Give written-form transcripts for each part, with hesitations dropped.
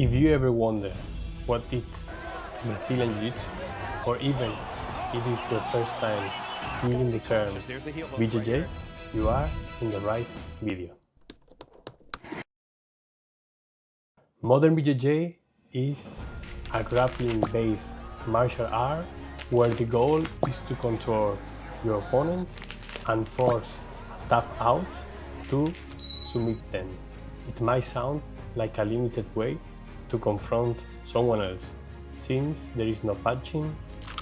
If you ever wonder what it's Brazilian Jiu Jitsu, or even if it's your first time hearing the term BJJ, you are in the right video. Modern BJJ is a grappling-based martial art where the goal is to control your opponent and force a tap out to submit them. It might sound like a limited way to confront someone else, since there is no punching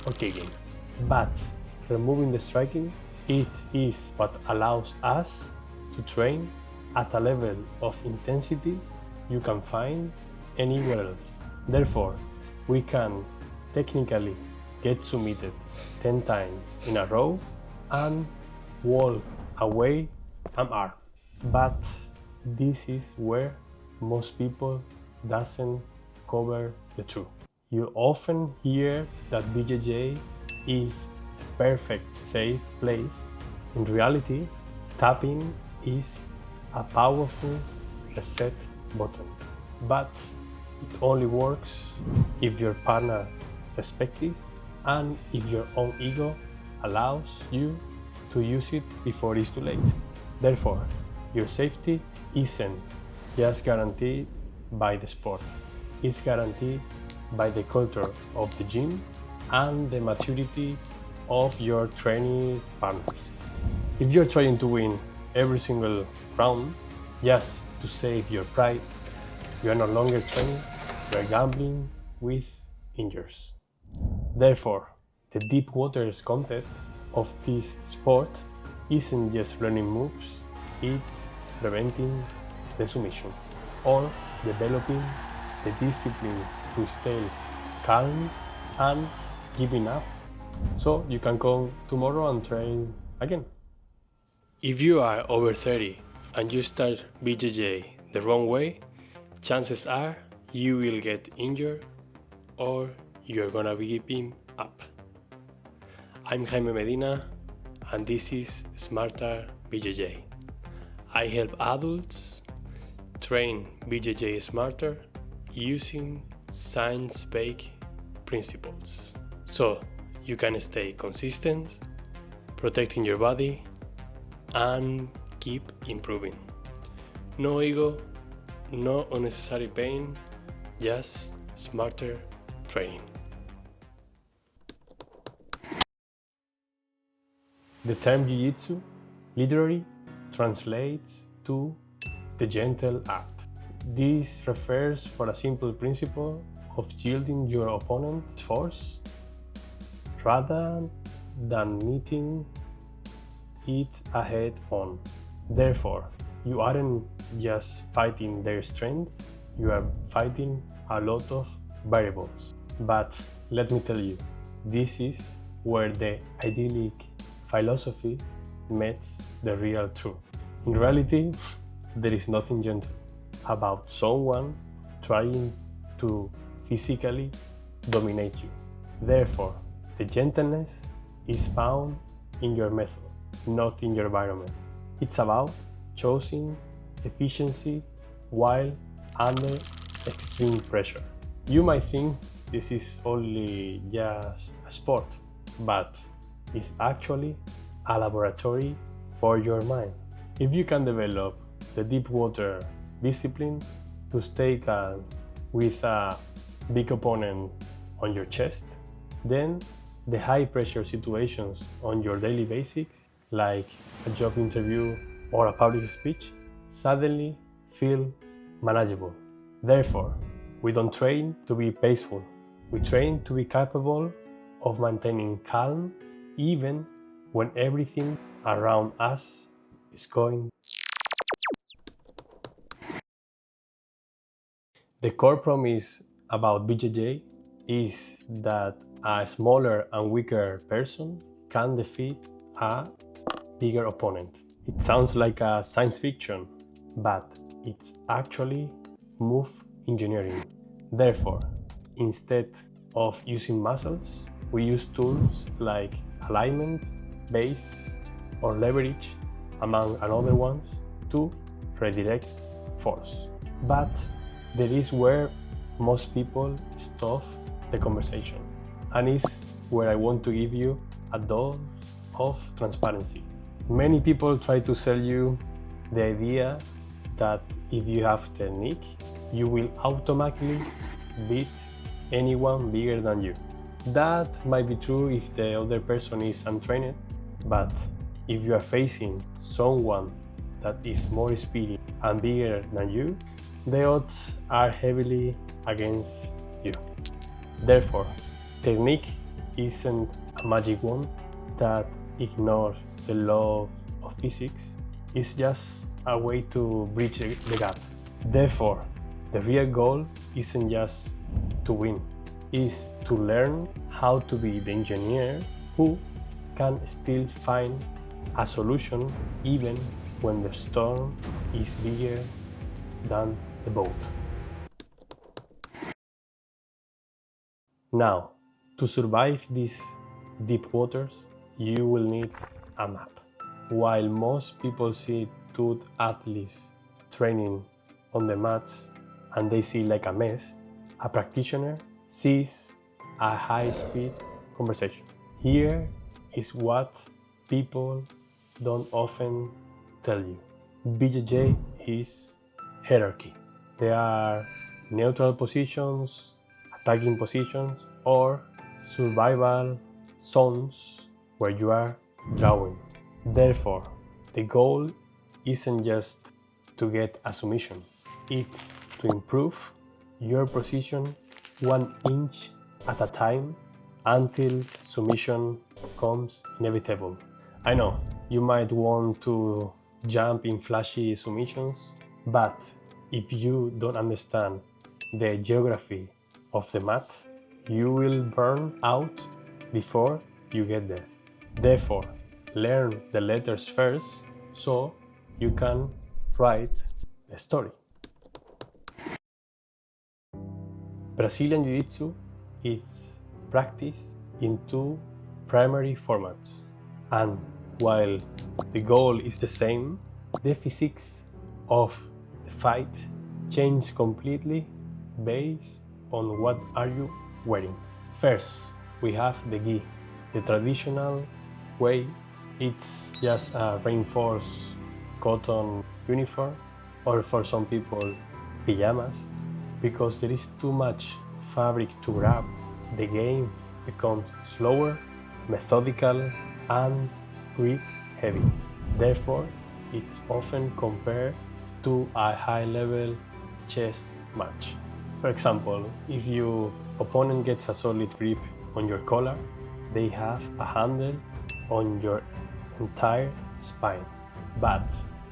or kicking. But removing the striking, it is what allows us to train at a level of intensity you can find anywhere else. Therefore, we can technically get submitted 10 times in a row and walk away unarmed. But this is where most people doesn't cover the truth. You often hear that BJJ is the perfect safe place. In reality, tapping is a powerful reset button, but it only works if your partner respects it and if your own ego allows you to use it before it's too late. Therefore, your safety isn't just guaranteed by the sport, it's guaranteed by the culture of the gym and the maturity of your training partners. If you're trying to win every single round just to save your pride, you are no longer training, you are gambling with injuries. Therefore, the deep waters content of this sport isn't just learning moves, it's preventing the submission or developing the discipline to stay calm and giving up so you can come tomorrow and train again. If you are over 30 and you start BJJ the wrong way, chances are you will get injured or you're gonna be giving up. I'm Jaime Medina and this is Smarter BJJ. I help adults train BJJ smarter using science-based principles, so you can stay consistent, protecting your body, and keep improving. No ego, no unnecessary pain, just smarter training. The term Jiu-Jitsu literally translates to the gentle art. This refers for a simple principle of yielding your opponent's force rather than meeting it head on. Therefore, you aren't just fighting their strengths, you are fighting a lot of variables. But let me tell you, this is where the idyllic philosophy meets the real truth. In reality, there is nothing gentle about someone trying to physically dominate you. Therefore, the gentleness is found in your method, not in your environment. It's about choosing efficiency while under extreme pressure. You might think this is only just a sport, but it's actually a laboratory for your mind. If you can develop the deep water discipline to stay calm with a big opponent on your chest, then the high pressure situations on your daily basics, like a job interview or a public speech, suddenly feel manageable. Therefore, we don't train to be peaceful. We train to be capable of maintaining calm even when everything around us is going. The core promise about BJJ is that a smaller and weaker person can defeat a bigger opponent. It sounds like a science fiction, but it's actually move engineering. Therefore, instead of using muscles, we use tools like alignment, base, or leverage, among other ones, to redirect force. But there is where most people stop the conversation. And it's where I want to give you a dose of transparency. Many people try to sell you the idea that if you have technique, you will automatically beat anyone bigger than you. That might be true if the other person is untrained, but if you are facing someone that is more experienced and bigger than you, the odds are heavily against you. Therefore, technique isn't a magic wand that ignores the law of physics. It's just a way to bridge the gap. Therefore, the real goal isn't just to win, it's to learn how to be the engineer who can still find a solution even when the storm is bigger than the boat. Now, to survive these deep waters, you will need a map. While most people see two athletes training on the mats and they see like a mess, a practitioner sees a high-speed conversation. Here is what people don't often tell you. BJJ is hierarchy. There are neutral positions, attacking positions, or survival zones where you are drawing. Therefore, the goal isn't just to get a submission, it's to improve your position 1 inch at a time until submission becomes inevitable. I know you might want to jump in flashy submissions, but if you don't understand the geography of the mat, you will burn out before you get there. Therefore, learn the letters first so you can write the story. Brazilian Jiu Jitsu is practiced in 2 primary formats, and while the goal is the same, the physics of the fight change completely based on what are you wearing. First, we have the gi. The traditional way, it's just a reinforced cotton uniform, or for some people, pajamas. Because there is too much fabric to grab, the game becomes slower, methodical, and grip heavy. Therefore, it's often compared to a high-level chess match. For example, if your opponent gets a solid grip on your collar, they have a handle on your entire spine. But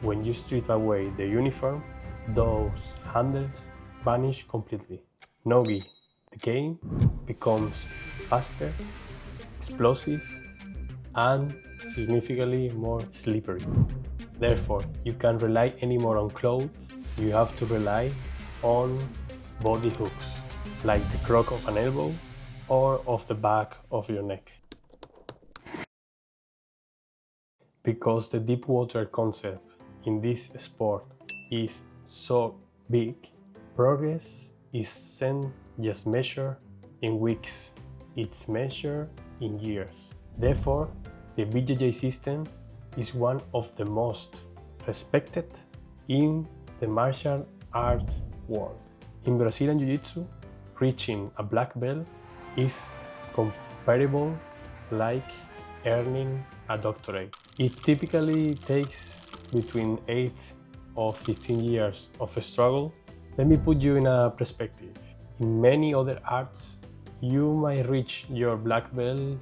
when you strip away the uniform, those handles vanish completely. No-gi, the game becomes faster, explosive, and significantly more slippery. Therefore, you can't rely anymore on clothes, you have to rely on body hooks, like the crook of an elbow or of the back of your neck. Because the deep water concept in this sport is so big, progress isn't just measured in weeks, it's measured in years. Therefore, the BJJ system is one of the most respected in the martial art world. In Brazilian Jiu Jitsu, reaching a black belt is comparable like earning a doctorate. It typically takes between 8 or 15 years of a struggle. Let me put you in a perspective. In many other arts, you might reach your black belt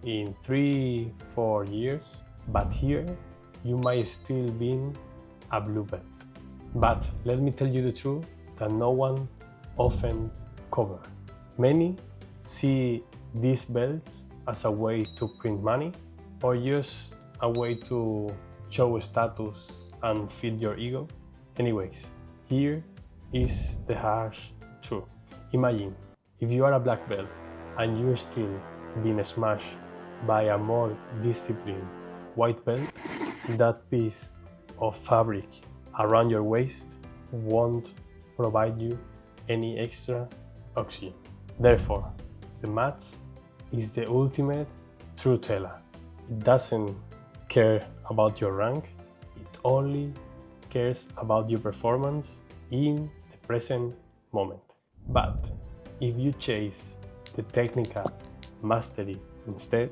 in 3-4 years, but here you might still be a blue belt. But let me tell you the truth that no one often covers. Many see these belts as a way to print money or just a way to show status and feed your ego. Anyways, here is the harsh truth. Imagine if you are a black belt and you're still being smashed by a more disciplined white belt, that piece of fabric around your waist won't provide you any extra oxygen. Therefore, the mat is the ultimate truth teller. It doesn't care about your rank, it only cares about your performance in the present moment. But if you chase the technical mastery instead,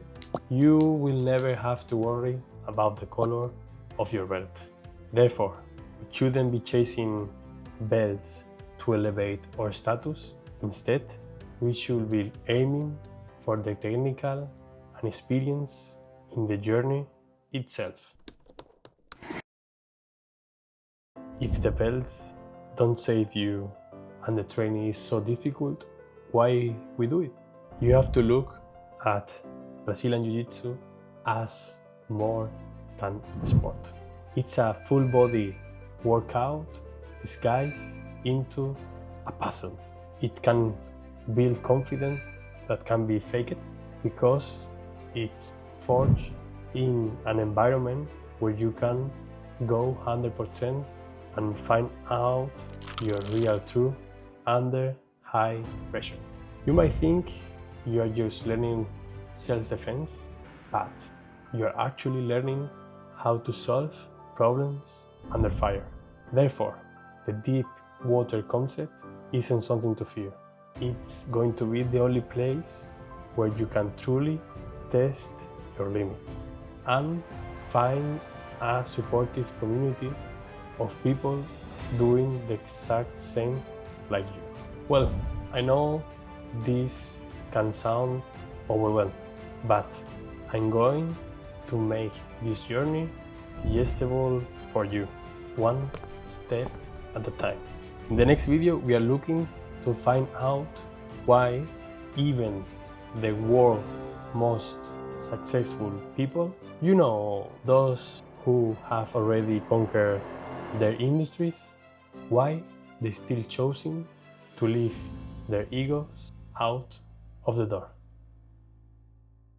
you will never have to worry about the color of your belt. Therefore, we shouldn't be chasing belts to elevate our status. Instead, we should be aiming for the technical and experience in the journey itself. If the belts don't save you and the training is so difficult, why we do it? You have to look at Brazilian Jiu Jitsu as more than a sport. It's a full body workout disguised into a passion. It can build confidence that can be faked because it's forged in an environment where you can go 100% and find out your real truth under high pressure. You might think you are just learning self-defense, but you are actually learning how to solve problems under fire. Therefore, the deep water concept isn't something to fear. It's going to be the only place where you can truly test your limits and find a supportive community of people doing the exact same like you. Well, I know this can sound overwhelming, but I'm going to make this journey digestible for you, one step at a time. In the next video, we are looking to find out why even the world's most successful people, you know, those who have already conquered their industries, why they still choosing to leave their egos out of the door.